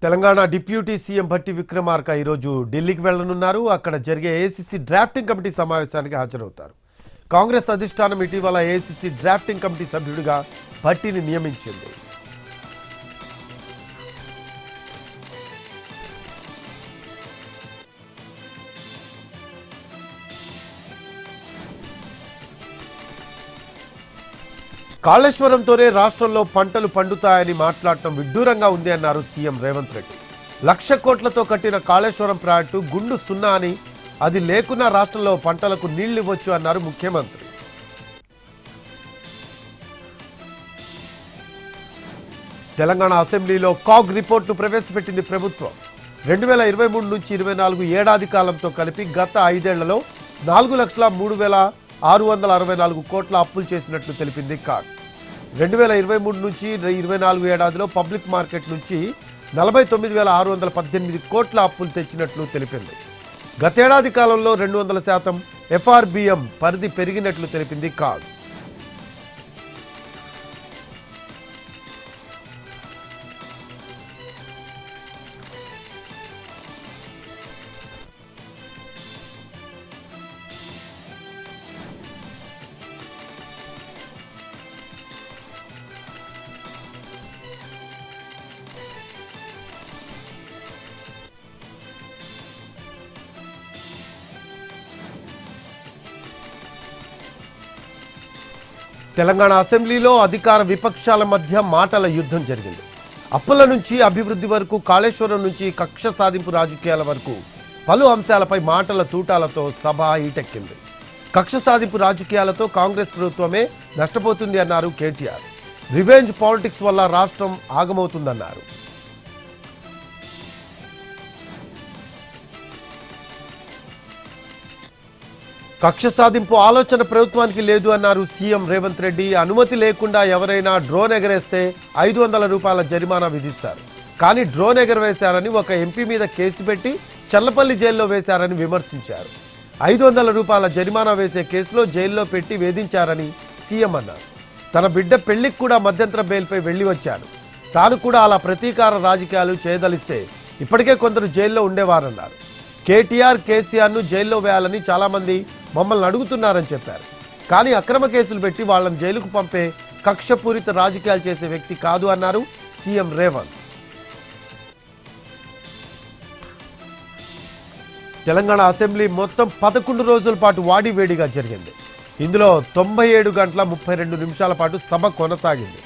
Telangana deputy CM Bhatti Vikramarka ఈరోజు ఢిల్లీకి వెళ్లనున్నారు. అక్కడ జరిగే ఏఐసీసీ డ్రాఫ్టింగ్ కమిటీ సమావేశానికి హాజరవుతారు. కాంగ్రెస్ అధిష్టానం ఇటీవల ఏఐసీసీ డ్రాఫ్టింగ్ కమిటీ సభ్యుడిగా భట్టిని నియమించింది. కాళేశ్వరంతోనే రాష్ట్రంలో పంటలు పండుతాయని మాట్లాడటం విడ్డూరంగా ఉంది అన్నారు సీఎం రేవంత్ రెడ్డి. 1,00,000 కోట్లతో కట్టిన కాళేశ్వరం ప్రాజెక్టు గుండు సున్నా అని, అది లేకున్నా రాష్ట్రంలో పంటలకు నీళ్లు ఇవ్వచ్చు అన్నారు ముఖ్యమంత్రి. తెలంగాణ అసెంబ్లీలో కాగ్ రిపోర్టును ప్రవేశపెట్టింది ప్రభుత్వం. 2023 నుంచి 24 ఏడాది కాలంతో కలిపి గత 5 ఏళ్లలో 4,03,664 కోట్ల అప్పులు చేసినట్లు తెలిపింది కాగ్. 2023 నుంచి 24 ఏడాదిలో పబ్లిక్ మార్కెట్ నుంచి 49,618 కోట్ల అప్పులు తెచ్చినట్లు తెలిపింది. గతేడాది కాలంలో 200% ఎఫ్ఆర్బిఎం పరిధి పెరిగినట్లు తెలిపింది కాగ్. తెలంగాణ అసెంబ్లీలో అధికార విపక్షాల మధ్య మాటల యుద్ధం జరిగింది. అప్పుల నుంచి అభివృద్ధి వరకు, కాళేశ్వరం నుంచి కక్ష సాధింపు రాజకీయాల వరకు పలు అంశాలపై మాటల తూటాలతో సభ ఈటెక్కింది. కక్ష సాధింపు రాజకీయాలతో కాంగ్రెస్ ప్రభుత్వమే నష్టపోతుంది అన్నారు కేటీఆర్. రివెంజ్ పాలిటిక్స్ వల్ల రాష్ట్రం ఆగమవుతుందన్నారు. కక్ష సాధింపు ఆలోచన ప్రభుత్వానికి లేదు అన్నారు సీఎం రేవంత్ రెడ్డి. అనుమతి లేకుండా ఎవరైనా డ్రోన్ ఎగరేస్తే 500 రూపాయల జరిమానా విధిస్తారు. కానీ డ్రోన్ ఎగరవేశారని ఒక ఎంపీ మీద కేసు పెట్టి చల్లపల్లి జైల్లో వేశారని విమర్శించారు. 500 రూపాయల జరిమానా వేసే కేసులో జైల్లో పెట్టి వేధించారని సీఎం అన్నారు. తన బిడ్డ పెళ్లికి కూడా మధ్యంతర బెయిల్పై వెళ్లి వచ్చాను. తాను కూడా అలా ప్రతీకార రాజకీయాలు చేయదలిస్తే ఇప్పటికే కొందరు జైల్లో ఉండేవారన్నారు. కేటీఆర్, కేసీఆర్ను జైల్లో వేయాలని చాలామంది మమ్మల్ని అడుగుతున్నారని చెప్పారు. కానీ అక్రమ కేసులు పెట్టి వాళ్ళని జైలుకు పంపే కక్షపూరిత రాజకీయాలు చేసే వ్యక్తి కాదు అన్నారు సీఎం రేవంత్. తెలంగాణ అసెంబ్లీ మొత్తం 11 రోజుల పాటు వాడివేడిగా జరిగింది. ఇందులో 97 గంటల 32 నిమిషాల పాటు సభ కొనసాగింది.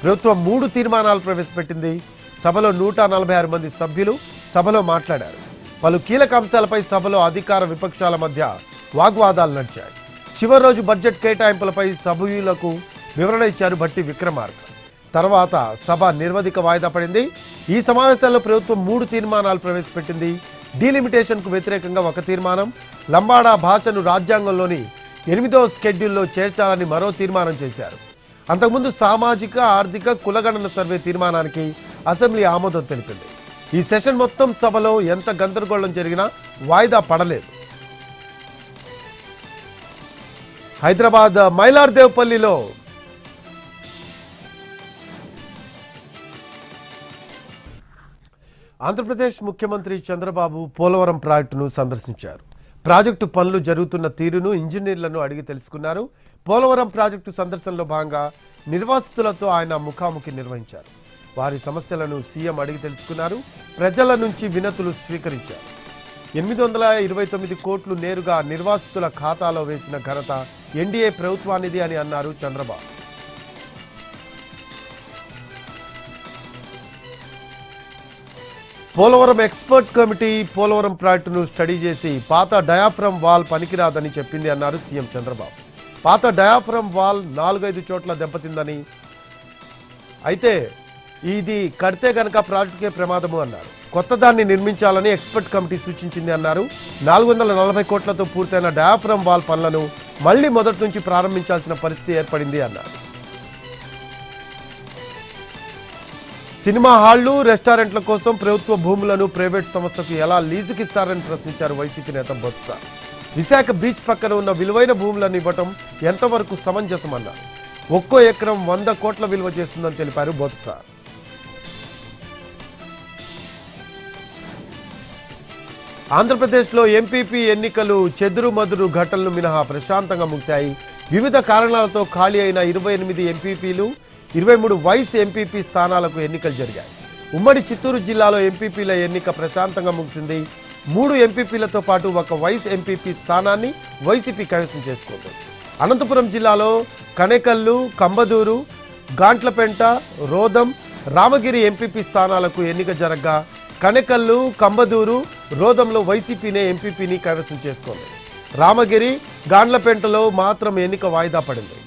ప్రభుత్వం 3 తీర్మానాలు ప్రవేశపెట్టింది. సభలో 146 మంది సభ్యులు సభలో మాట్లాడారు. పలు కీలక అంశాలపై సభలో అధికార విపక్షాల మధ్య వాగ్వాదాలు నడిచాయి. చివరి రోజు బడ్జెట్ కేటాయింపులపై సభ్యులకు వివరణ ఇచ్చారు భట్టి విక్రమార్క. తర్వాత సభ నిర్వధిక వాయిదా పడింది. ఈ సమావేశాల్లో ప్రభుత్వం 3 తీర్మానాలు ప్రవేశపెట్టింది. డీలిమిటేషన్కు వ్యతిరేకంగా 1 తీర్మానం, లంబాడా భాషను రాజ్యాంగంలోని 8వ షెడ్యూల్లో చేర్చాలని మరో తీర్మానం చేశారు. అంతకుముందు సామాజిక, ఆర్థిక, కులగణన సర్వే తీర్మానానికి అసెంబ్లీ ఆమోదం తెలిపింది. ఈ సెషన్ మొత్తం సభలో ఎంత గందరగోళం జరిగినా వాయిదా పడలేదు. హైదరాబాద్ మైలార్దేవ్పల్లిలో ఆంధ్రప్రదేశ్ ముఖ్యమంత్రి చంద్రబాబు పోలవరం ప్రాజెక్టును సందర్శించారు. ప్రాజెక్టు పనులు జరుగుతున్న తీరును ఇంజనీర్లను అడిగి తెలుసుకున్నారు. పోలవరం ప్రాజెక్టు సందర్శనలో భాగంగా నిర్వాసితులతో ఆయన ముఖాముఖి నిర్వహించారు. వారి సమస్యలను సీఎం అడిగి తెలుసుకున్నారు. ప్రజల నుంచి వినతులు స్వీకరించారు. 829 కోట్లు నేరుగా నిర్వాసితుల ఖాతాలో వేసిన ఘనత ఎన్డీఏ ప్రభుత్వానిది అని అన్నారు చంద్రబాబు. పోలవరం ఎక్స్పర్ట్ కమిటీ పోలవరం ప్రాజెక్టును స్టడీ చేసి పాత డయాఫ్రమ్ వాల్ పనికిరాదని చెప్పింది అన్నారు సీఎం చంద్రబాబు. పాత డయాఫ్రమ్ వాల్ 4-5 చోట్ల దెబ్బతిందని, అయితే ఇది కడితే గనక ప్రాజెక్టుకే ప్రమాదము అన్నారు. కొత్త దాన్ని నిర్మించాలని ఎక్స్పర్ట్ కమిటీ సూచించింది అన్నారు. 440 కోట్లతో పూర్తయిన డయాఫ్రమ్ వాల్ పనులను మళ్లీ మొదటి నుంచి ప్రారంభించాల్సిన పరిస్థితి ఏర్పడింది అన్నారు. సినిమా హాళ్లు, రెస్టారెంట్ల కోసం ప్రభుత్వ భూములను ప్రైవేట్ సంస్థకు ఎలా లీజుకిస్తారని ప్రశ్నించారు వైసీపీ నేత బొత్స. విశాఖ బీచ్ పక్కన ఉన్న విలువైన భూములను ఇవ్వటం ఎంతవరకు సమంజసమన్నారు. ఒక్కో ఎకరం 100 కోట్ల విలువ చేస్తుందని తెలిపారు బొత్స. ఆంధ్రప్రదేశ్లో ఎంపీపీ ఎన్నికలు చెదురుమదురు ఘటనలు మినహా ప్రశాంతంగా ముగిశాయి. వివిధ కారణాలతో ఖాళీ అయిన 28 ఎంపీపీలు 23 వైస్ ఎంపీపీ స్థానాలకు ఎన్నికలు జరిగాయి. ఉమ్మడి చిత్తూరు జిల్లాలో ఎంపీపీల ఎన్నిక ప్రశాంతంగా ముగిసింది. 3 ఎంపీపీలతో పాటు ఒక వైస్ ఎంపీపీ స్థానాన్ని వైసీపీ కైవసం చేసుకుంది. అనంతపురం జిల్లాలో కణెకల్లు, కంబదూరు, గాంట్లపెంట, రోదం, రామగిరి ఎంపీపీ స్థానాలకు ఎన్నిక జరగ్గా కణెకల్లు, కంబదూరు, రోదంలో వైసీపీనే ఎంపీపీని కైవసం చేసుకుంది. రామగిరి, గాండ్లపెంటలో మాత్రం ఎన్నిక వాయిదా పడింది.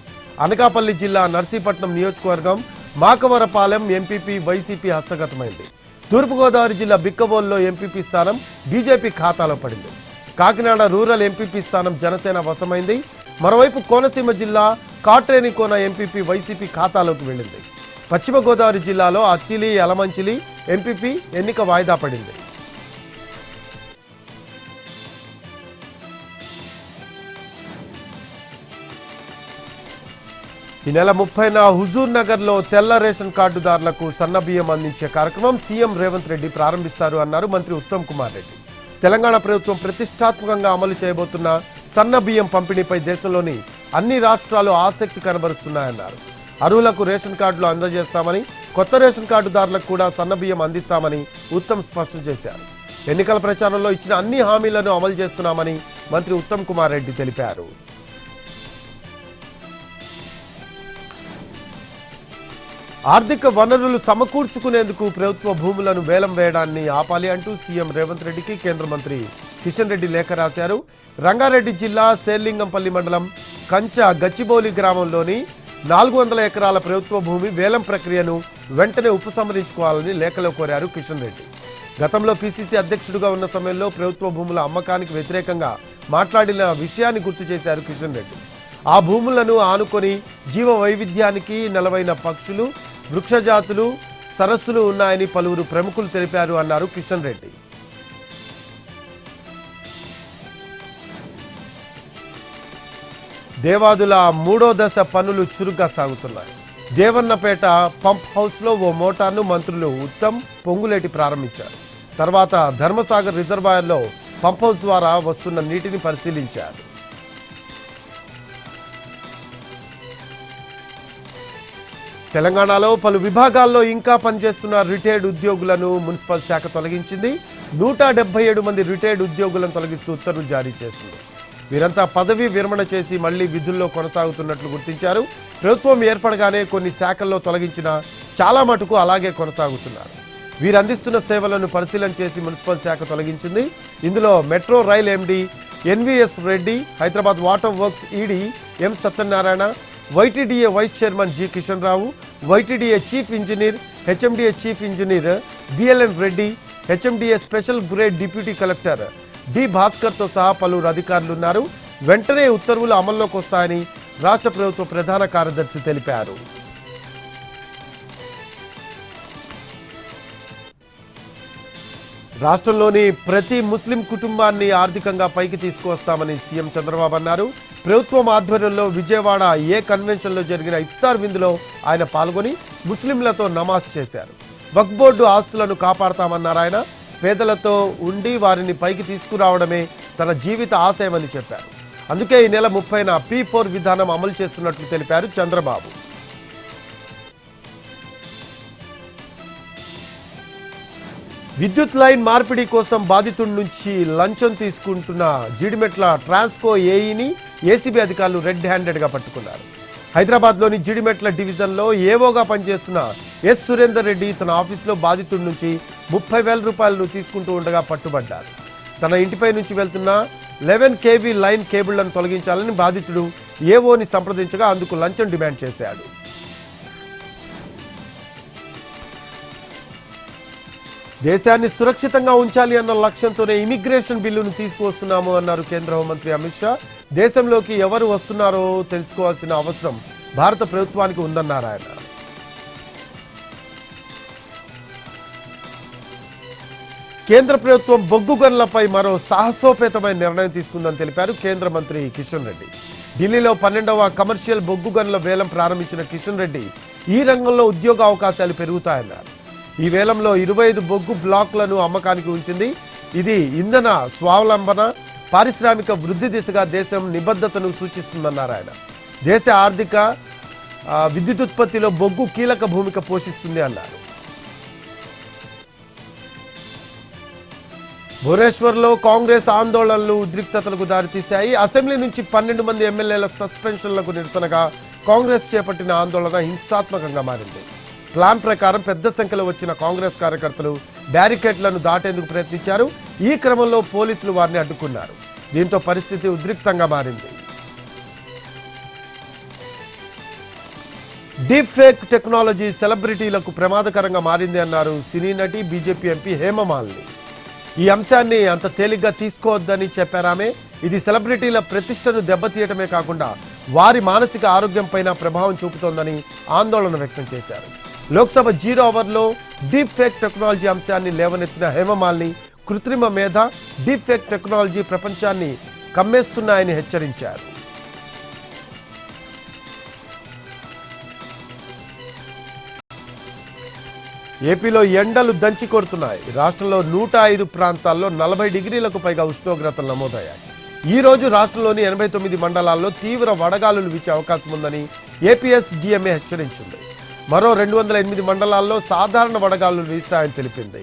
అనకాపల్లి జిల్లా నర్సీపట్నం నియోజకవర్గం మాకవరపాలెం ఎంపీపీ వైసీపీ హస్తగతమైంది. తూర్పుగోదావరి జిల్లా బిక్కబోల్లో ఎంపీపీ స్థానం బీజేపీ ఖాతాలో పడింది. కాకినాడ రూరల్ ఎంపీపీ స్థానం జనసేన వశమైంది. మరోవైపు కోనసీమ జిల్లా కాట్రేనికోన ఎంపీపీ వైసీపీ ఖాతాలోకి వెళ్ళింది. పశ్చిమ గోదావరి జిల్లాలో అత్తిలి, యలమంచిలి ఎంపీపీ ఎన్నిక వాయిదా పడింది. ఈ నెల 30న హుజూర్ నగర్లో తెల్ల రేషన్ కార్డుదారులకు సన్నబియ్యం అందించే కార్యక్రమం సీఎం రేవంత్ రెడ్డి ప్రారంభిస్తారు అన్నారు మంత్రి ఉత్తమ్ కుమార్ రెడ్డి. తెలంగాణ ప్రభుత్వం ప్రతిష్టాత్మకంగా అమలు చేయబోతున్న సన్నబియ్యం పంపిణీపై దేశంలోని అన్ని రాష్ట్రాలు ఆసక్తి కనబరుస్తున్నాయన్నారు. అర్హులకు రేషన్ కార్డులు అందజేస్తామని, కొత్త రేషన్ కార్డుదారులకు కూడా సన్నబియ్యం అందిస్తామని ఉత్తమ్ స్పష్టం చేశారు. ఎన్నికల ప్రచారంలో ఇచ్చిన అన్ని హామీలను అమలు చేస్తున్నామని మంత్రి ఉత్తమ్ కుమార్ రెడ్డి తెలిపారు. ఆర్థిక వనరులు సమకూర్చుకునేందుకు ప్రభుత్వ భూములను వేలం వేయడాన్ని ఆపాలి అంటూ సీఎం రేవంత్ రెడ్డికి కేంద్ర మంత్రి కిషన్ రెడ్డి లేఖ రాశారు. రంగారెడ్డి జిల్లా శేర్లింగంపల్లి మండలం కంచ గచ్చిబౌలి గ్రామంలోని 400 ఎకరాల ప్రభుత్వ భూమి వేలం ప్రక్రియను వెంటనే ఉపసంహరించుకోవాలని లేఖలో కోరారు కిషన్ రెడ్డి. గతంలో పీసీసీ అధ్యక్షుడిగా ఉన్న సమయంలో ప్రభుత్వ భూముల అమ్మకానికి వ్యతిరేకంగా మాట్లాడిన విషయాన్ని గుర్తు చేశారు కిషన్ రెడ్డి. ఆ భూములను ఆనుకొని జీవ వైవిధ్యానికి నెలవైన పక్షులు, వృక్షజాతులు, సరస్సులు ఉన్నాయని పలువురు ప్రముఖులు తెలిపారు అన్నారు కిషన్ రెడ్డి. దేవాదుల 3వ దశ పనులు చురుగ్గా సాగుతున్నాయి. దేవన్నపేట పంప్ హౌస్లో ఓ మోటార్ను మంత్రులు ఉత్తమ్, పొంగులేటి ప్రారంభించారు. తర్వాత ధర్మసాగర్ రిజర్వాయర్లో పంప్ హౌస్ ద్వారా వస్తున్న నీటిని పరిశీలించారు. తెలంగాణలో పలు విభాగాల్లో ఇంకా పనిచేస్తున్న రిటైర్డ్ ఉద్యోగులను మున్సిపల్ శాఖ తొలగించింది. 177 మంది రిటైర్డ్ ఉద్యోగులను తొలగిస్తూ ఉత్తర్వులు జారీ చేసింది. వీరంతా పదవీ విరమణ చేసి మళ్లీ విధుల్లో కొనసాగుతున్నట్లు గుర్తించారు. ప్రభుత్వం ఏర్పడగానే కొన్ని శాఖల్లో తొలగించిన చాలా మటుకు అలాగే కొనసాగుతున్నారు. వీరు అందిస్తున్న సేవలను పరిశీలన చేసి మున్సిపల్ శాఖ తొలగించింది. ఇందులో metro rail MD NVS Reddy, Hyderabad water works ED M Satyanarayana, YTDA vice chairman G Kishan Rao, YTDA chief engineer, HMDA chief engineer BLN Reddy, HMDA special grade deputy collector D భాస్కర్తో సహా పలువురు అధికారులు ఉన్నారు. వెంటనే ఉత్తర్వులు అమల్లోకి వస్తాయని రాష్ట్ర ప్రభుత్వ ప్రధాన కార్యదర్శి తెలిపారు. రాష్ట్రంలోని ప్రతి ముస్లిం కుటుంబాన్ని ఆర్థికంగా పైకి తీసుకువస్తామని సీఎం చంద్రబాబు అన్నారు. ప్రభుత్వం ఆధ్వర్యంలో విజయవాడ ఏ కన్వెన్షన్లో జరిగిన ఇఫ్తార్ విందులో ఆయన పాల్గొని ముస్లింలతో నమాజ్ చేశారు. వక్ఫ్ బోర్డు ఆస్తులను కాపాడతామన్నారు ఆయన. పేదలతో ఉండి వారిని పైకి తీసుకురావడమే తన జీవిత ఆశయమని చెప్పారు. అందుకే ఈ నెల 30న P4 విధానం అమలు చేస్తున్నట్లు తెలిపారు చంద్రబాబు. విద్యుత్ లైన్ మార్పిడి కోసం బాధితుడి నుంచి లంచం తీసుకుంటున్న జీడిమెట్ల ట్రాన్స్కో ఏఈని ఏసీబీ అధికారులు రెడ్ హ్యాండెడ్గా పట్టుకున్నారు. హైదరాబాద్లోని జీడిమెట్ల డివిజన్లో ఏవోగా పనిచేస్తున్న ఎస్ సురేందర్ రెడ్డి తన ఆఫీసులో బాధితుడి నుంచి 30,000 రూపాయలను తీసుకుంటూ ఉండగా పట్టుబడ్డారు. తన ఇంటిపై నుంచి వెళ్తున్న 11 kV లైన్ కేబుళ్లను తొలగించాలని బాధితుడు ఏవోని సంప్రదించగా అందుకు లంచం డిమాండ్ చేశాడు. దేశాన్ని సురక్షితంగా ఉంచాలి అన్న లక్ష్యంతోనే ఇమిగ్రేషన్ బిల్లును తీసుకువస్తున్నాము అన్నారు కేంద్ర హోంమంత్రి అమిత్ షా. దేశంలోకి ఎవరు వస్తున్నారో తెలుసుకోవాల్సిన అవసరం భారత ప్రభుత్వానికి ఉందన్నారు ఆయన. కేంద్ర ప్రభుత్వం బొగ్గు గనులపై మరో సాహసోపేతమైన నిర్ణయం తీసుకుందని తెలిపారు కేంద్ర మంత్రి కిషన్ రెడ్డి. ఢిల్లీలో 12వ కమర్షియల్ బొగ్గు గనుల వేలం ప్రారంభించిన కిషన్ రెడ్డి ఈ రంగంలో ఉద్యోగ అవకాశాలు పెరుగుతాయన్నారు. ఈ వేలంలో 25 బొగ్గు బ్లాక్లను అమ్మకానికి ఉంచింది. ఇది ఇంధన స్వావలంబన, పారిశ్రామిక వృద్ధి దిశగా దేశం నిబద్ధతను సూచిస్తుందన్నారు ఆయన. దేశ ఆర్థిక విద్యుదుత్పత్తిలో బొగ్గు కీలక భూమిక పోషిస్తుంది అన్నారు. భువనేశ్వర్లో కాంగ్రెస్ ఆందోళనలు ఉద్రిక్తతలకు దారితీశాయి. అసెంబ్లీ నుంచి 12 మంది ఎమ్మెల్యేల సస్పెన్షన్లకు నిరసనగా కాంగ్రెస్ చేపట్టిన ఆందోళన హింసాత్మకంగా మారింది. ప్లాన్ ప్రకారం పెద్ద సంఖ్యలో వచ్చిన కాంగ్రెస్ కార్యకర్తలు బ్యారికేడ్లను దాటేందుకు ప్రయత్నించారు. ఈ క్రమంలో పోలీసులు వారిని అడ్డుకున్నారు. దీంతో పరిస్థితి ఉద్రిక్తంగా మారింది. డీప్ ఫేక్ టెక్నాలజీ సెలబ్రిటీలకు ప్రమాదకరంగా మారింది అన్నారు సినీ నటి, బీజేపీ ఎంపీ హేమమాలిని. ఈ అంశాన్ని అంత తేలిగ్గా తీసుకోవద్దని చెప్పారామె. ఇది సెలబ్రిటీల ప్రతిష్టను దెబ్బతీయటమే కాకుండా వారి మానసిక ఆరోగ్యంపైన ప్రభావం చూపుతోందని ఆందోళన వ్యక్తం చేశారు. లోక్సభ 0 అవర్లో డీప్ ఫేక్ టెక్నాలజీ అంశాన్ని లేవనెత్తిన హేమమాలిని కృత్రిమ మేధ, డీప్ ఫేక్ టెక్నాలజీ ప్రపంచాన్ని కమ్మేస్తున్నాయని హెచ్చరించారు. ఏపీలో ఎండలు దంచి కొడుతున్నాయి. రాష్ట్రంలో 105 ప్రాంతాల్లో 40 డిగ్రీలకు పైగా ఉష్ణోగ్రతలు నమోదయ్యాయి. ఈ రోజు రాష్ట్రంలోని 89 మండలాల్లో తీవ్ర వడగాలులు వీచే అవకాశం ఉందని ఏపీఎస్డీఎంఏ హెచ్చరించింది. మరో 208 మండలాల్లో సాధారణ వడగాలులు వీస్తాయని తెలిపింది.